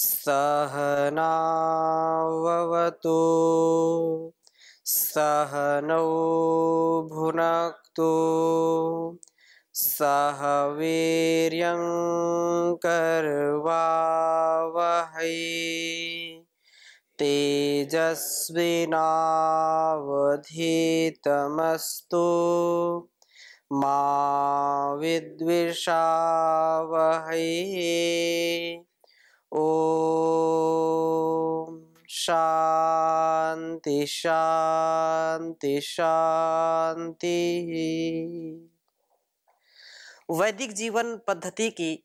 सहनाववतु सहनौ भुनक्तु सह वीर्यं करवावहै तेजस्विनावधीतमस्तु मा विद्विषावहै। ओम शांति शांति शांति। वैदिक जीवन पद्धति की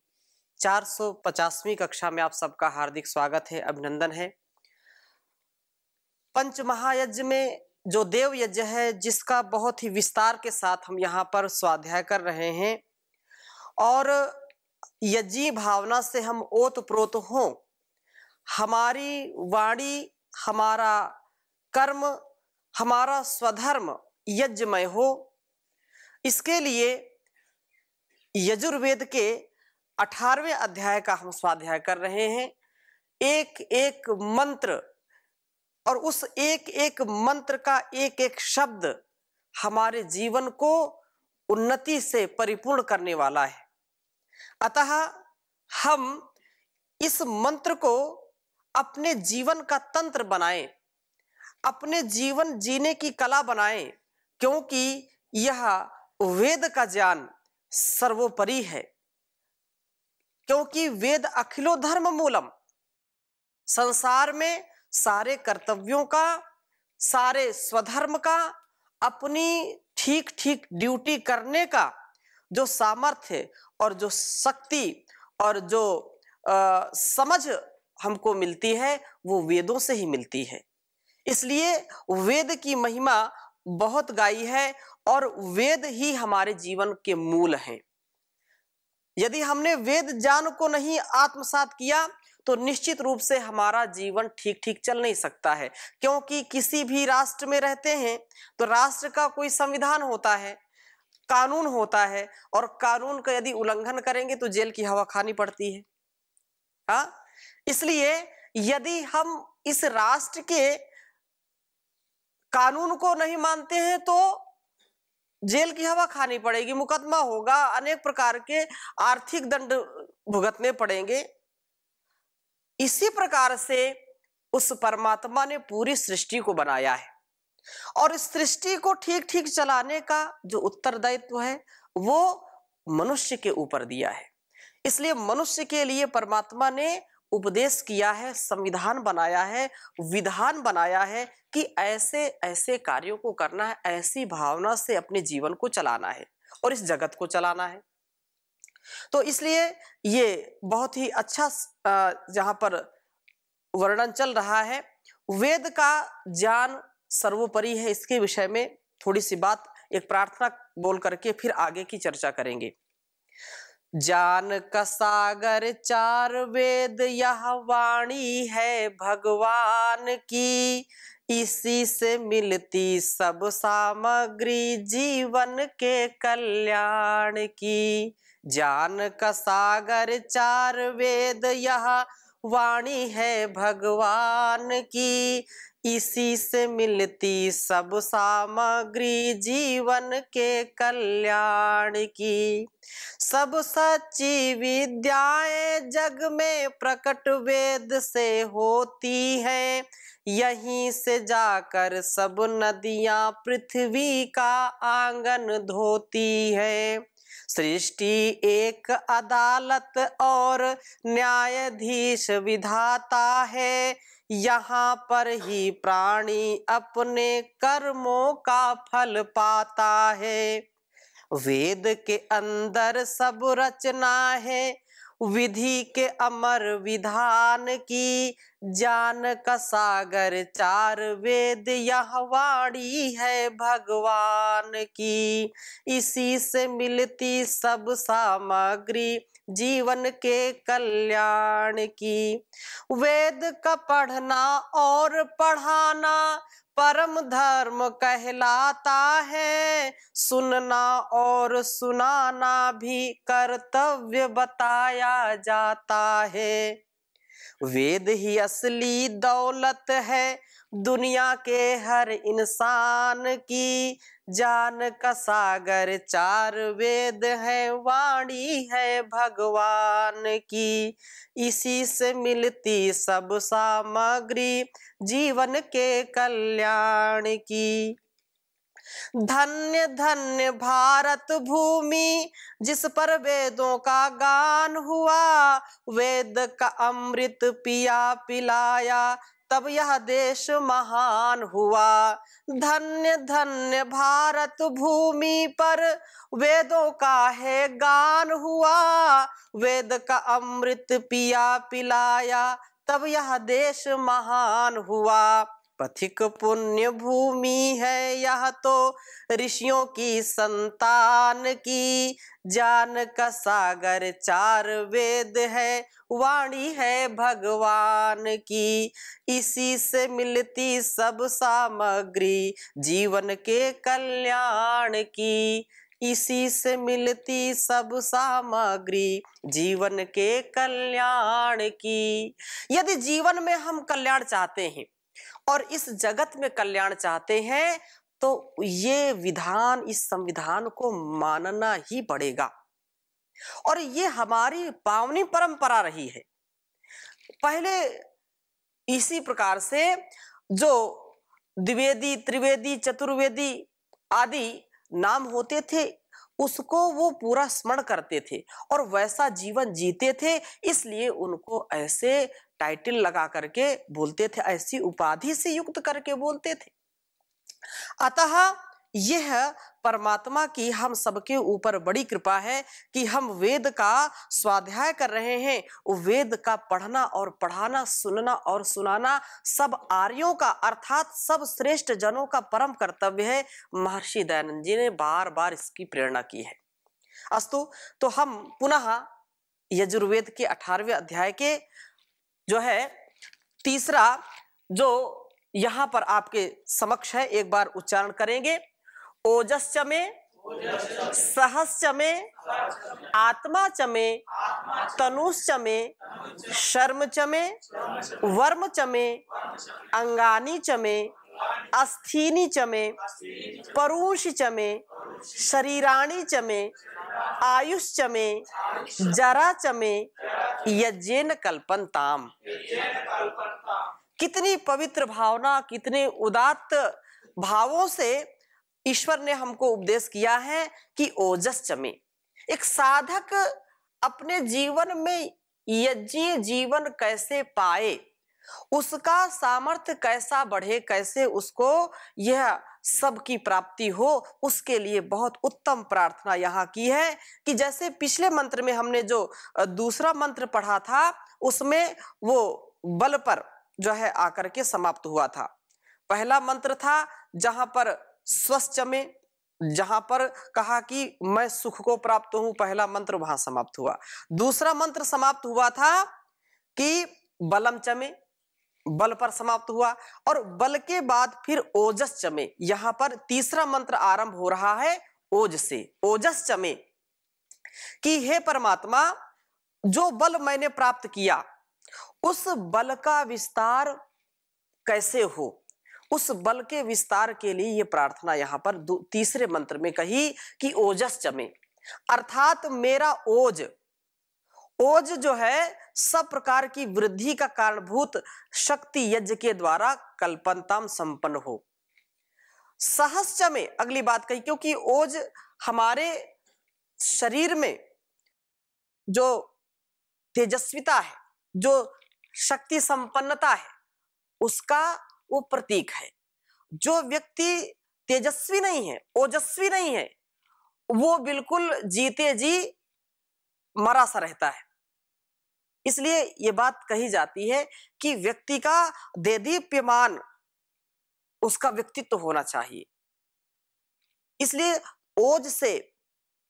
450वीं कक्षा में आप सबका हार्दिक स्वागत है, अभिनंदन है। पंचमहायज्ञ में जो देव यज्ञ है, जिसका बहुत ही विस्तार के साथ हम यहाँ पर स्वाध्याय कर रहे हैं और यज्ञी भावना से हम ओतप्रोत हों, हमारी वाणी, हमारा कर्म, हमारा स्वधर्म यज्ञमय हो, इसके लिए यजुर्वेद के 18वें अध्याय का हम स्वाध्याय कर रहे हैं। एक एक मंत्र और उस एक एक मंत्र का एक एक शब्द हमारे जीवन को उन्नति से परिपूर्ण करने वाला है। अतः हम इस मंत्र को अपने जीवन का तंत्र बनाएं, अपने जीवन जीने की कला बनाएं, क्योंकि यह वेद का ज्ञान सर्वोपरि है। क्योंकि वेद अखिलो धर्म मूलम, संसार में सारे कर्तव्यों का, सारे स्वधर्म का, अपनी ठीक ठीक ड्यूटी करने का जो सामर्थ्य और जो शक्ति और जो समझ हमको मिलती है, वो वेदों से ही मिलती है। इसलिए वेद की महिमा बहुत गाई है और वेद ही हमारे जीवन के मूल हैं। यदि हमने वेद ज्ञान को नहीं आत्मसात किया तो निश्चित रूप से हमारा जीवन ठीक ठीक चल नहीं सकता है। क्योंकि किसी भी राष्ट्र में रहते हैं तो राष्ट्र का कोई संविधान होता है, कानून होता है, और कानून का यदि उल्लंघन करेंगे तो जेल की हवा खानी पड़ती है। हाँ, इसलिए यदि हम इस राष्ट्र के कानून को नहीं मानते हैं तो जेल की हवा खानी पड़ेगी, मुकदमा होगा, अनेक प्रकार के आर्थिक दंड भुगतने पड़ेंगे। इसी प्रकार से उस परमात्मा ने पूरी सृष्टि को बनाया है और इस सृष्टि को ठीक ठीक चलाने का जो उत्तरदायित्व है वो मनुष्य के ऊपर दिया है। इसलिए मनुष्य के लिए परमात्मा ने उपदेश किया है, संविधान बनाया है, विधान बनाया है कि ऐसे ऐसे कार्यों को करना है, ऐसी भावना से अपने जीवन को चलाना है और इस जगत को चलाना है। तो इसलिए ये बहुत ही अच्छा जहां पर वर्णन चल रहा है, वेद का ज्ञान सर्वोपरि है। इसके विषय में थोड़ी सी बात, एक प्रार्थना बोल करके फिर आगे की चर्चा करेंगे। ज्ञान का सागर चार वेद, यह वाणी है भगवान की, इसी से मिलती सब सामग्री जीवन के कल्याण की। ज्ञान का सागर चार वेद, यह वाणी है भगवान की, इसी से मिलती सब सामग्री जीवन के कल्याण की। सब सच्ची विद्याएं जग में प्रकट वेद से होती हैं, यहीं से जाकर सब नदियां पृथ्वी का आंगन धोती है। सृष्टि एक अदालत और न्यायाधीश विधाता है, यहाँ पर ही प्राणी अपने कर्मों का फल पाता है। वेद के अंदर सब रचना है, विधि के अमर विधान की। ज्ञान का सागर चार वेद, यह वाणी है भगवान की, इसी से मिलती सब सामग्री जीवन के कल्याण की। वेद का पढ़ना और पढ़ाना परम धर्म कहलाता है, सुनना और सुनाना भी कर्तव्य बताया जाता है। वेद ही असली दौलत है दुनिया के हर इंसान की। ज्ञान का सागर चार वेद है, वाणी है भगवान की। इसी से मिलती सब सामग्री जीवन के कल्याण की। धन्य धन्य भारत भूमि जिस पर वेदों का गान हुआ। वेद का अमृत पिया पिलाया तब यह देश महान हुआ। धन्य धन्य भारत भूमि पर वेदों का है गान हुआ। वेद का अमृत पिया पिलाया तब यह देश महान हुआ। पथिक पुण्य भूमि है यह तो ऋषियों की संतान की। ज्ञान का सागर चार वेद है, वाणी है भगवान की। इसी से मिलती सब सामग्री जीवन के कल्याण की। इसी से मिलती सब सामग्री जीवन के कल्याण की। यदि जीवन में हम कल्याण चाहते हैं और इस जगत में कल्याण चाहते हैं तो ये विधान, इस संविधान को मानना ही पड़ेगा। और ये हमारी पावनी परंपरा रही है। पहले इसी प्रकार से जो द्विवेदी, त्रिवेदी, चतुर्वेदी आदि नाम होते थे उसको वो पूरा स्मरण करते थे और वैसा जीवन जीते थे, इसलिए उनको ऐसे टाइटल लगा करके बोलते थे, ऐसी उपाधि से युक्त करके बोलते थे। अतः यह परमात्मा की हम सबके ऊपर बड़ी कृपा है कि हम वेद का स्वाध्याय कर रहे हैं। वेद का पढ़ना और पढ़ाना, सुनना और सुनाना सब आर्यों का अर्थात सब श्रेष्ठ जनों का परम कर्तव्य है। महर्षि दयानंद जी ने बार बार इसकी प्रेरणा की है। अस्तु, तो हम पुनः यजुर्वेद के 18वें अध्याय के जो है तीसरा जो यहां पर आपके समक्ष है, एक बार उच्चारण करेंगे। ओजश्च में, सहश्च में, आत्मा च में, तनुश्च में, शर्म च में, वर्म च में, अंगानि च में, अस्थीनि च में, परुषि च में, शरीराणि च में, आयुश्च में, जरा च में, यज्ञेन कल्पन्ताम। कितनी पवित्र भावना, कितने उदात्त भावों से ईश्वर ने हमको उपदेश किया है कि ओजस में एक साधक अपने जीवन में यज्ञीय जीवन कैसे पाए, उसका सामर्थ्य कैसा बढ़े, कैसे उसको यह सब की प्राप्ति हो, उसके लिए बहुत उत्तम प्रार्थना यहाँ की है। कि जैसे पिछले मंत्र में हमने जो दूसरा मंत्र पढ़ा था उसमें वो बल पर जो है आकर के समाप्त हुआ था। पहला मंत्र था जहां पर स्वस्थ में, जहां पर कहा कि मैं सुख को प्राप्त हूं, पहला मंत्र वहां समाप्त हुआ। दूसरा मंत्र समाप्त हुआ था कि बलम चमे, बल पर समाप्त हुआ। और बल के बाद फिर ओजस चमे, यहां पर तीसरा मंत्र आरंभ हो रहा है ओज से, ओजस चमे कि हे परमात्मा, जो बल मैंने प्राप्त किया उस बल का विस्तार कैसे हो, उस बल के विस्तार के लिए ये प्रार्थना यहां पर तीसरे मंत्र में कही कि ओजस चमे, अर्थात मेरा ओज, ओज जो है सब प्रकार की वृद्धि का कारणभूत शक्ति यज्ञ के द्वारा कल्पनताम संपन्न हो। सहस्च में अगली बात कही, क्योंकि ओज हमारे शरीर में जो तेजस्विता है, जो शक्ति संपन्नता है, उसका वो प्रतीक है। जो व्यक्ति तेजस्वी नहीं है, ओजस्वी नहीं है, वो बिल्कुल जीते जी मरा सा रहता है। इसलिए ये बात कही जाती है कि व्यक्ति का देदीप्यमान उसका व्यक्तित्व होना चाहिए। इसलिए ओज से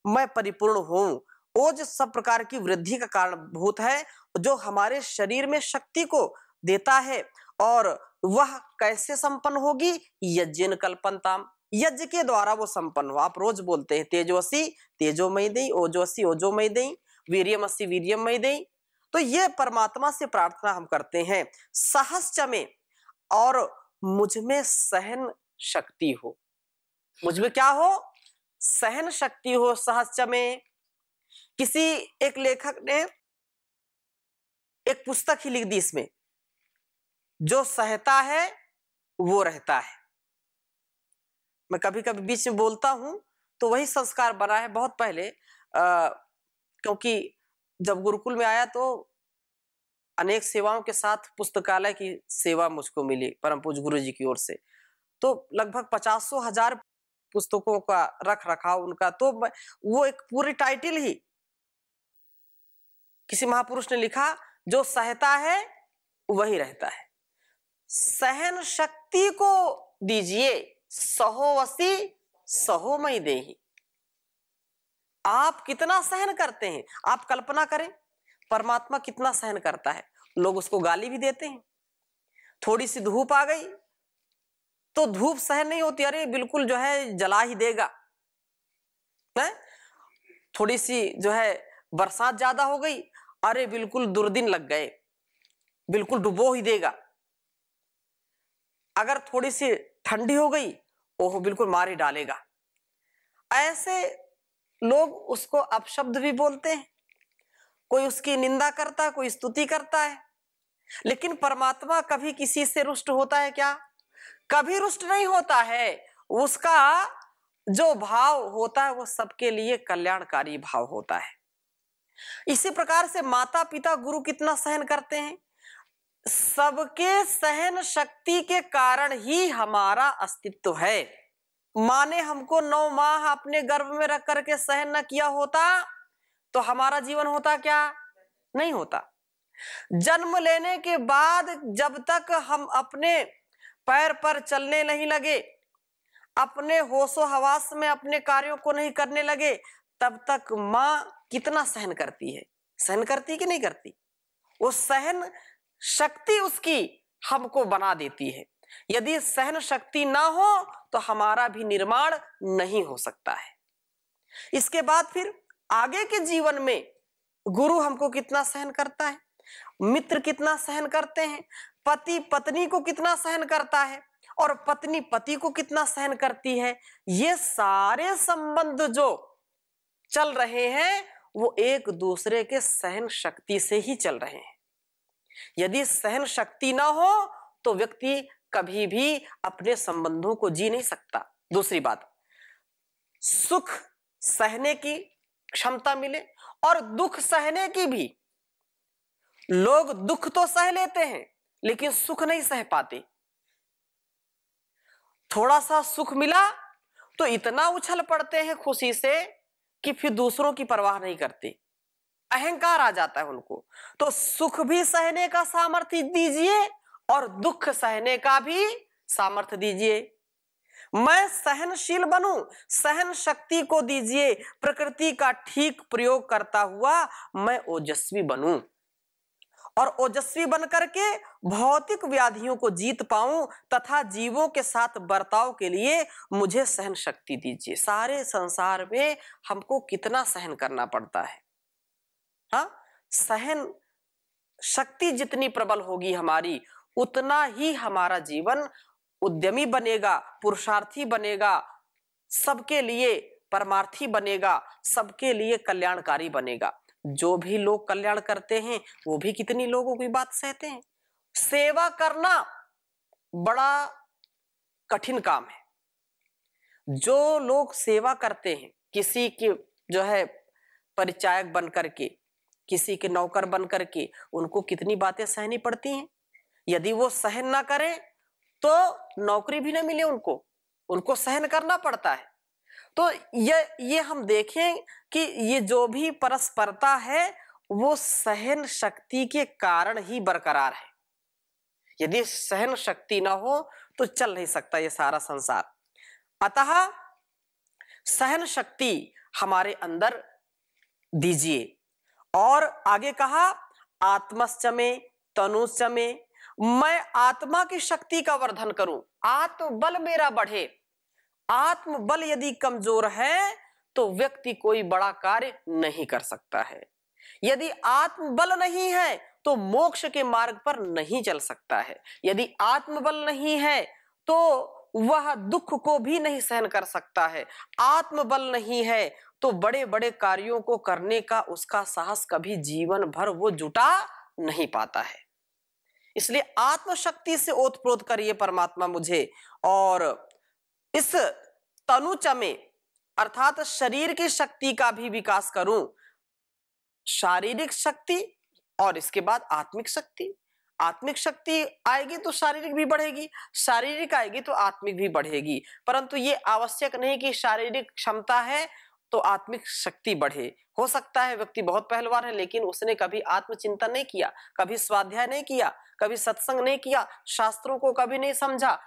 मैं परिपूर्ण हूं। ओज सब प्रकार की वृद्धि का कारणभूत है, जो हमारे शरीर में शक्ति को देता है। और वह कैसे संपन्न होगी? यज्ञेन कल्पन्ताम, यज्ञ के द्वारा वो संपन्न हो। आप रोज बोलते हैं तेजोसी तेजोमयी देई, ओजोसी ओजोमयी देई, वीर्यमसि वीर्यमयी देई। तो ये परमात्मा से प्रार्थना हम करते हैं, सहस चमे, और मुझ में सहन शक्ति हो। मुझ में क्या हो? सहन शक्ति हो, सहस चमे। किसी एक लेखक ने एक पुस्तक ही लिख दी इसमें, जो सहता है वो रहता है। मैं कभी कभी बीच में बोलता हूं तो वही संस्कार बना है बहुत पहले, क्योंकि जब गुरुकुल में आया तो अनेक सेवाओं के साथ पुस्तकालय की सेवा मुझको मिली परम पूज्य गुरु जी की ओर से। तो लगभग 50,000 पुस्तकों का रख रखाव उनका, तो वो एक पूरी टाइटल ही किसी महापुरुष ने लिखा, जो सहता है वही रहता है। सहन शक्ति को दीजिए, सहो वसी सहो मई देहि। आप कितना सहन करते हैं? आप कल्पना करें, परमात्मा कितना सहन करता है। लोग उसको गाली भी देते हैं। थोड़ी सी धूप आ गई तो धूप सहन नहीं होती, अरे बिल्कुल जो है जला ही देगा है? थोड़ी सी जो है बरसात ज्यादा हो गई, अरे बिल्कुल दुर्दिन लग गए, बिल्कुल डुबो ही देगा। अगर थोड़ी सी ठंडी हो गई, ओह बिल्कुल मार ही डालेगा। ऐसे लोग उसको अपशब्द भी बोलते हैं, कोई उसकी निंदा करता है, कोई स्तुति करता है। लेकिन परमात्मा कभी किसी से रुष्ट होता है क्या? कभी रुष्ट नहीं होता है। उसका जो भाव होता है वो सबके लिए कल्याणकारी भाव होता है। इसी प्रकार से माता पिता गुरु कितना सहन करते हैं। सबके सहन शक्ति के कारण ही हमारा अस्तित्व है। माँ ने हमको 9 माह अपने गर्भ में रख करके सहन न किया होता तो हमारा जीवन होता क्या? नहीं होता। जन्म लेने के बाद जब तक हम अपने पैर पर चलने नहीं लगे, अपने होशो हवास में अपने कार्यों को नहीं करने लगे, तब तक माँ कितना सहन करती है? सहन करती कि नहीं करती? वो सहन शक्ति उसकी हमको बना देती है। यदि सहन शक्ति ना हो तो हमारा भी निर्माण नहीं हो सकता है। इसके बाद फिर आगे के जीवन में गुरु हमको कितना सहन करता है, मित्र कितना सहन करते हैं, पति पत्नी को कितना सहन करता है, और पत्नी पति को कितना सहन करती है। ये सारे संबंध जो चल रहे हैं वो एक दूसरे के सहन शक्ति से ही चल रहे हैं। यदि सहन शक्ति ना हो तो व्यक्ति कभी भी अपने संबंधों को जी नहीं सकता। दूसरी बात, सुख सहने की क्षमता मिले और दुख सहने की भी। लोग दुख तो सह लेते हैं लेकिन सुख नहीं सह पाते। थोड़ा सा सुख मिला तो इतना उछल पड़ते हैं खुशी से कि फिर दूसरों की परवाह नहीं करते, अहंकार आ जाता है उनको। तो सुख भी सहने का सामर्थ्य दीजिए और दुख सहने का भी सामर्थ्य दीजिए। मैं सहनशील बनूं, सहन शक्ति को दीजिए। प्रकृति का ठीक प्रयोग करता हुआ मैं ओजस्वी बनूं और ओजस्वी बनकर के भौतिक व्याधियों को जीत पाऊं तथा जीवों के साथ बर्ताव के लिए मुझे सहन शक्ति दीजिए। सारे संसार में हमको कितना सहन करना पड़ता है। हाँ, सहन शक्ति जितनी प्रबल होगी हमारी, उतना ही हमारा जीवन उद्यमी बनेगा, पुरुषार्थी बनेगा, सबके लिए परमार्थी बनेगा, सबके लिए कल्याणकारी बनेगा। जो भी लोग कल्याण करते हैं वो भी कितनी लोगों की बात सहते हैं। सेवा करना बड़ा कठिन काम है। जो लोग सेवा करते हैं, किसी की जो है परिचायक बन करके, किसी के नौकर बन करके, उनको कितनी बातें सहनी पड़ती हैं। यदि वो सहन ना करें तो नौकरी भी ना मिले उनको सहन करना पड़ता है। तो ये हम देखें कि ये जो भी परस्परता है वो सहन शक्ति के कारण ही बरकरार है। यदि सहन शक्ति ना हो तो चल नहीं सकता ये सारा संसार। अतः सहन शक्ति हमारे अंदर दीजिए। और आगे कहा, आत्मश्चमे तनुश्चमे, मैं आत्मा की शक्ति का वर्धन करूं, आत्मबल मेरा बढ़े। आत्मबल यदि कमजोर है तो व्यक्ति कोई बड़ा कार्य नहीं कर सकता है। यदि आत्मबल नहीं है तो मोक्ष के मार्ग पर नहीं चल सकता है। यदि आत्मबल नहीं है तो वह दुख को भी नहीं सहन कर सकता है। आत्मबल नहीं है तो बड़े बड़े कार्यों को करने का उसका साहस कभी जीवन भर वो जुटा नहीं पाता है। इसलिए आत्मशक्ति से ओतप्रोत करिए परमात्मा मुझे, और इस तनुच में अर्थात शरीर की शक्ति का भी विकास करूं। शारीरिक शक्ति और इसके बाद आत्मिक शक्ति। आत्मिक शक्ति आएगी तो शारीरिक भी बढ़ेगी, शारीरिक आएगी तो आत्मिक भी बढ़ेगी। परंतु ये आवश्यक नहीं कि शारीरिक क्षमता है तो आत्मिक शक्ति बढ़े। हो सकता है व्यक्ति बहुत पहलवान है लेकिन उसने कभी आत्मचिंतन नहीं किया, कभी स्वाध्याय नहीं किया, कभी सत्संग नहीं किया, शास्त्रों को कभी नहीं समझा,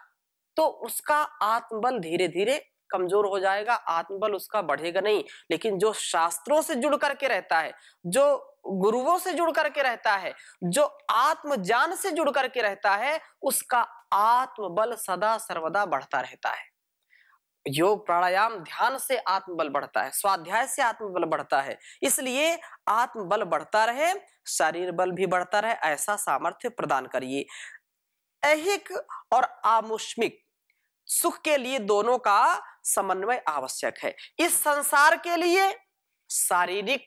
तो उसका आत्मबल धीरे धीरे कमजोर हो जाएगा, आत्मबल उसका बढ़ेगा नहीं। लेकिन जो शास्त्रों से जुड़ करके रहता है, जो गुरुओं से जुड़ करके रहता है, जो आत्मज्ञान से जुड़ करके रहता है, उसका आत्मबल सदा सर्वदा बढ़ता रहता है। योग प्राणायाम ध्यान से आत्मबल बढ़ता है, स्वाध्याय से आत्मबल बढ़ता है। इसलिए आत्मबल बढ़ता रहे, शरीर बल भी बढ़ता रहे, ऐसा सामर्थ्य प्रदान करिए। ऐहिक और आमुष्मिक सुख के लिए दोनों का समन्वय आवश्यक है। इस संसार के लिए शारीरिक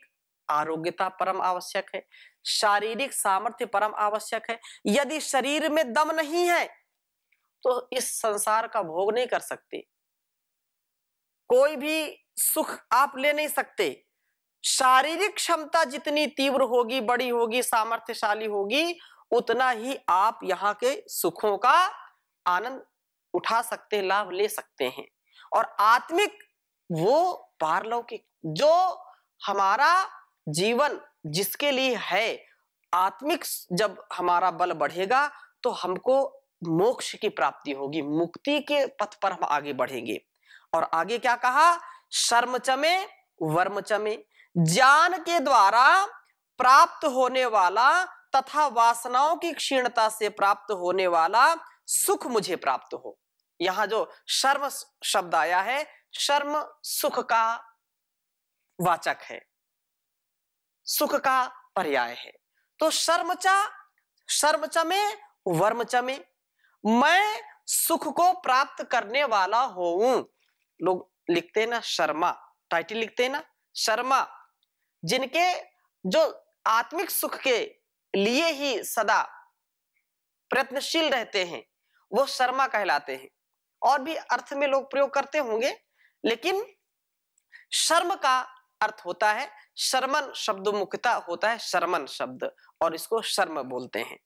आरोग्यता परम आवश्यक है, शारीरिक सामर्थ्य परम आवश्यक है। यदि शरीर में दम नहीं है तो इस संसार का भोग नहीं कर सकते, कोई भी सुख आप ले नहीं सकते। शारीरिक क्षमता जितनी तीव्र होगी, बड़ी होगी, सामर्थ्यशाली होगी, उतना ही आप यहाँ के सुखों का आनंद उठा सकते हैं, लाभ ले सकते हैं। और आत्मिक वो पारलौकिक जो हमारा जीवन जिसके लिए है, आत्मिक जब हमारा बल बढ़ेगा तो हमको मोक्ष की प्राप्ति होगी, मुक्ति के पथ पर हम आगे बढ़ेंगे। और आगे क्या कहा? शर्म चमे वर्म चमे, ज्ञान के द्वारा प्राप्त होने वाला तथा वासनाओं की क्षीणता से प्राप्त होने वाला सुख मुझे प्राप्त हो। यहां जो शर्म शब्द आया है, शर्म सुख का वाचक है, सुख का पर्याय है। तो शर्म चमे वर्म चमे, मैं सुख को प्राप्त करने वाला हूं। लोग लिखते हैं ना शर्मा, टाइटल लिखते हैं ना शर्मा, जिनके जो आत्मिक सुख के लिए ही सदा प्रयत्नशील रहते हैं वो शर्मा कहलाते हैं। और भी अर्थ में लोग प्रयोग करते होंगे, लेकिन शर्म का अर्थ होता है शर्मन, शब्द मुख्यतः होता है शर्मन शब्द, और इसको शर्म बोलते हैं।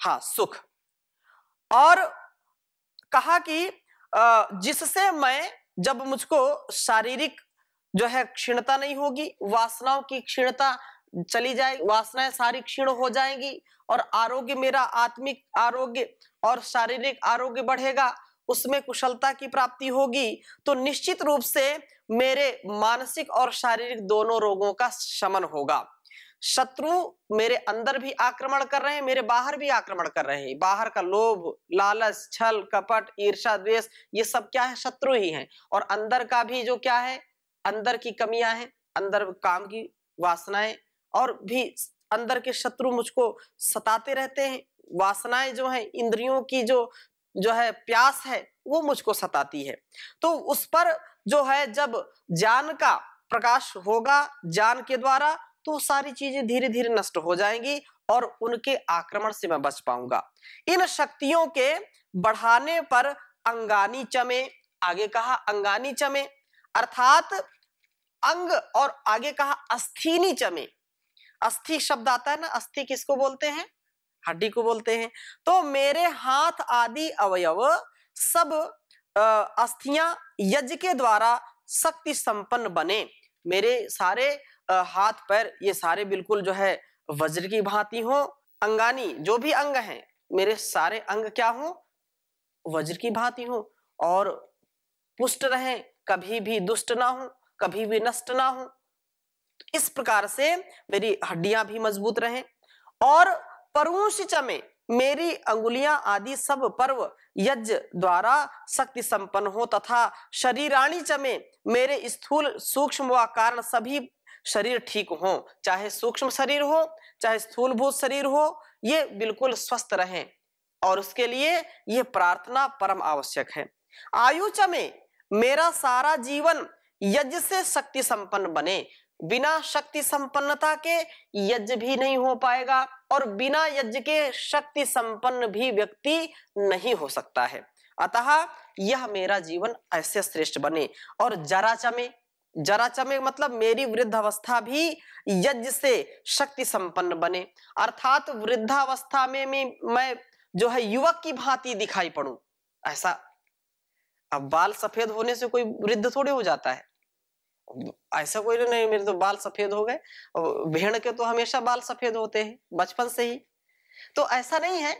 हाँ, सुख। और कहा कि जिससे मैं, जब मुझको शारीरिक जो है क्षीणता नहीं होगी, वासनाओं की क्षीणता चली जाए, वासनाएं सारी क्षीण हो जाएंगी, और आरोग्य मेरा आत्मिक आरोग्य और शारीरिक आरोग्य बढ़ेगा, उसमें कुशलता की प्राप्ति होगी, तो निश्चित रूप से मेरे मानसिक और शारीरिक दोनों रोगों का शमन होगा। शत्रु मेरे अंदर भी आक्रमण कर रहे हैं, मेरे बाहर भी आक्रमण कर रहे हैं। बाहर का लोभ, लालच, छल, कपट, ईर्ष्या, द्वेष, ये सब क्या है? शत्रु ही हैं। और अंदर का भी जो क्या है, अंदर की कमियां हैं, अंदर काम की वासनाएं, और भी अंदर के शत्रु मुझको सताते रहते हैं। वासनाएं जो है, इंद्रियों की जो है प्यास है, वो मुझको सताती है। तो उस पर जो है जब ज्ञान का प्रकाश होगा, ज्ञान के द्वारा, तो सारी चीजें धीरे धीरे नष्ट हो जाएंगी और उनके आक्रमण से मैं बच पाऊंगा। इन शक्तियों के बढ़ाने पर अंगानी चमे, आगे कहा अंगानी चमे, अर्थात अंग, और आगे कहा अस्थिनी चमे। अस्थि शब्द आता है ना, अस्थि किसको बोलते हैं? हड्डी को बोलते हैं। तो मेरे हाथ आदि अवयव सब अस्थियां यज्ञ के द्वारा शक्ति संपन्न बने। मेरे सारे हाथ पैर ये सारे बिल्कुल जो है वज्र की भांति हो। अंगानी, जो भी अंग हैं, मेरे सारे अंग क्या हो? वज्र की भांति हो, और पुष्ट रहें, कभी भी दुष्ट ना हो, कभी भी नष्ट ना हो। इस प्रकार से मेरी हड्डियां भी मजबूत रहें। और परूष चमे, मेरी अंगुलियां आदि सब पर्व यज्ञ द्वारा शक्ति संपन्न हो, तथा शरीराणी चमे, मेरे स्थूल सूक्ष्म व कारण सभी शरीर ठीक हो, चाहे सूक्ष्म शरीर हो चाहे स्थूलभूत शरीर हो, ये बिल्कुल स्वस्थ रहें और उसके लिए ये प्रार्थना परम आवश्यक है। आयु चमे मेरा सारा जीवन यज्ञ से शक्ति संपन्न बने। बिना शक्ति संपन्नता के यज्ञ भी नहीं हो पाएगा और बिना यज्ञ के शक्ति संपन्न भी व्यक्ति नहीं हो सकता है। अतः यह मेरा जीवन ऐसे श्रेष्ठ बने। और जरा चमे, जरा चमे मतलब मेरी वृद्ध अवस्था भी यज्ञ से शक्ति संपन्न बने, अर्थात वृद्धावस्था में मैं जो है युवक की भांति दिखाई पड़ूं। ऐसा, अब बाल सफेद होने से कोई वृद्ध थोड़े हो जाता है, ऐसा कोई नहीं मेरे तो बाल सफेद हो गए, भेड़ के तो हमेशा बाल सफेद होते हैं बचपन से ही, तो ऐसा नहीं है।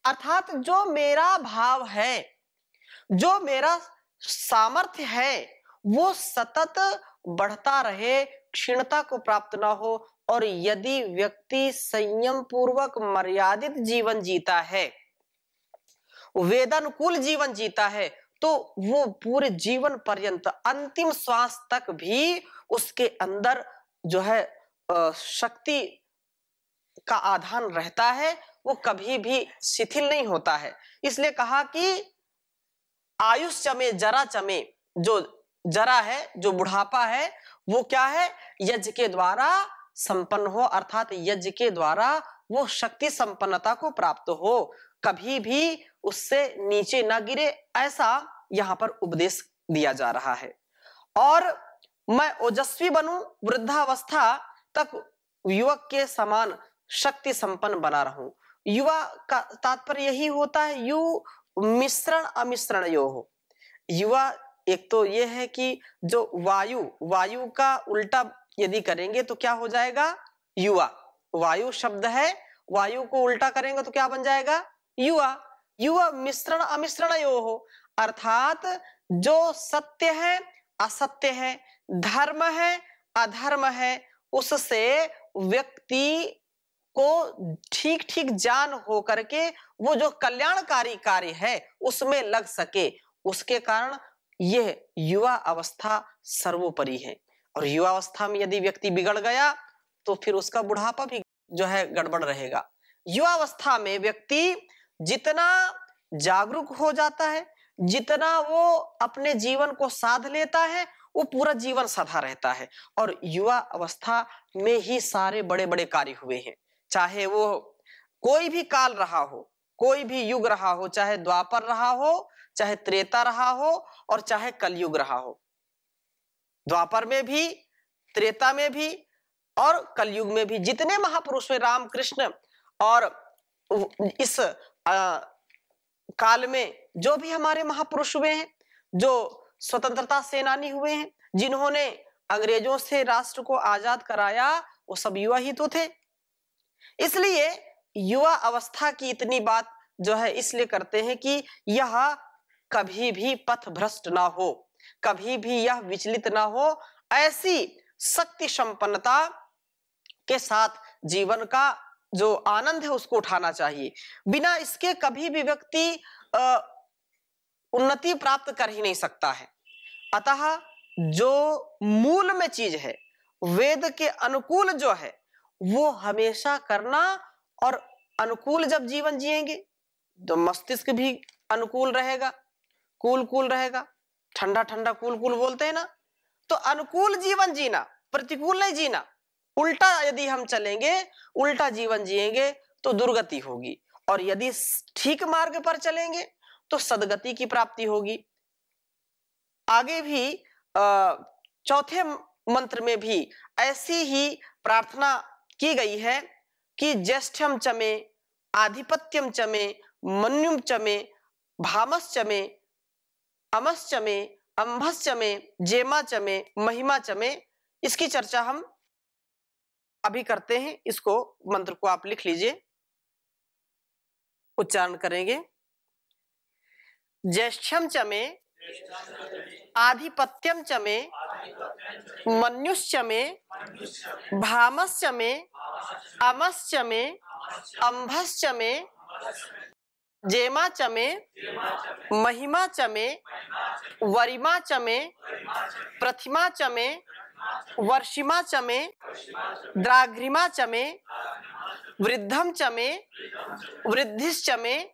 अर्थात जो मेरा भाव है, जो मेरा सामर्थ्य है, वो सतत बढ़ता रहे, क्षीणता को प्राप्त ना हो। और यदि व्यक्ति संयम पूर्वक मर्यादित जीवन जीता है, वेदानुकूल जीवन जीता है, तो वो पूरे जीवन पर्यंत अंतिम श्वास तक भी उसके अंदर जो है शक्ति का आधान रहता है, वो कभी भी शिथिल नहीं होता है। इसलिए कहा कि आयुष चमे जरा चमे, जो जरा है, जो बुढ़ापा है, वो क्या है, यज्ञ के द्वारा संपन्न हो, अर्थात यज्ञ के द्वारा वो शक्ति संपन्नता को प्राप्त हो, कभी भी उससे नीचे ना गिरे, ऐसा यहाँ पर उपदेश दिया जा रहा है। और मैं ओजस्वी बनूं, वृद्धावस्था तक युवक के समान शक्ति संपन्न बना रहूं। युवा का तात्पर्य यही होता है, यु मिश्रण अमिश्रण यो हो। युवा एक तो ये है कि जो वायु का उल्टा यदि करेंगे तो क्या हो जाएगा, युवा। वायु शब्द है, वायु को उल्टा करेंगे तो क्या बन जाएगा, युवा। युवा मिश्रण अमिश्रण यो हो, अर्थात जो सत्य है असत्य है, धर्म है अधर्म है, उससे व्यक्ति को ठीक ठीक जान हो करके वो जो कल्याणकारी कार्य है उसमें लग सके, उसके कारण यह युवा अवस्था सर्वोपरि है। और युवा अवस्था में यदि व्यक्ति बिगड़ गया तो फिर उसका बुढ़ापा भी जो है गड़बड़ रहेगा। युवा अवस्था में व्यक्ति जितना जागरूक हो जाता है, जितना वो अपने जीवन को साध लेता है, वो पूरा जीवन साधा रहता है। और युवा अवस्था में ही सारे बड़े बड़े कार्य हुए हैं, चाहे वो कोई भी काल रहा हो, कोई भी युग रहा हो, चाहे द्वापर रहा हो, चाहे त्रेता रहा हो और चाहे कलयुग रहा हो। द्वापर में भी, त्रेता में भी और कलयुग में भी जितने महापुरुष हुए, रामकृष्ण और इस काल में जो भी हमारे महापुरुष हुए हैं, जो स्वतंत्रता सेनानी हुए हैं, जिन्होंने अंग्रेजों से राष्ट्र को आजाद कराया, वो सब युवा ही तो थे। इसलिए युवा अवस्था की इतनी बात जो है इसलिए करते हैं कि यह कभी भी पथ भ्रष्ट ना हो, कभी भी यह विचलित ना हो, ऐसी शक्ति संपन्नता के साथ जीवन का जो आनंद है उसको उठाना चाहिए। बिना इसके कभी भी व्यक्ति उन्नति प्राप्त कर ही नहीं सकता है। अतः जो मूल में चीज है, वेद के अनुकूल जो है, वो हमेशा करना। और अनुकूल जब जीवन जिएंगे तो मस्तिष्क भी अनुकूल रहेगा, कूल रहेगा, ठंडा ठंडा कूल बोलते हैं ना। तो अनुकूल जीवन जीना, प्रतिकूल नहीं जीना। उल्टा यदि हम चलेंगे, उल्टा जीवन जिएंगे तो दुर्गति होगी, और यदि ठीक मार्ग पर चलेंगे तो सदगति की प्राप्ति होगी। आगे भी चौथे मंत्र में भी ऐसी ही प्रार्थना की गई है कि ज्येष्ठम चमे, आधिपत्यम चमे, मन्युम चमे, भामस चमे, अमस चमे, अंभस चमे, जेमा चमे, महिमा चमे। इसकी चर्चा हम अभी करते हैं। इसको मंत्र को आप लिख लीजिए, उच्चारण करेंगे। ज्येष्ठम चमे, आधिपत्यम चमे, मन्युश्चमे, भामश्चमे, अमश्चमे, अंभश्चमे, जेमा चमे, महिमा चमे, वरिमा चमे, प्रतिमा चमे, वर्षिमा चमे, द्राघ्रिमा चमे, वृद्धम चमे, वृद्धिश्चमे,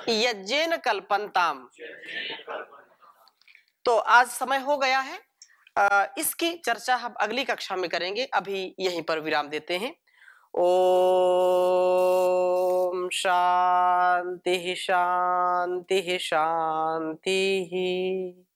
यज्ञेन कल्पन्ताम। तो आज समय हो गया है, इसकी चर्चा हम अगली कक्षा में करेंगे। अभी यहीं पर विराम देते हैं। ओम शांति शांति शांति।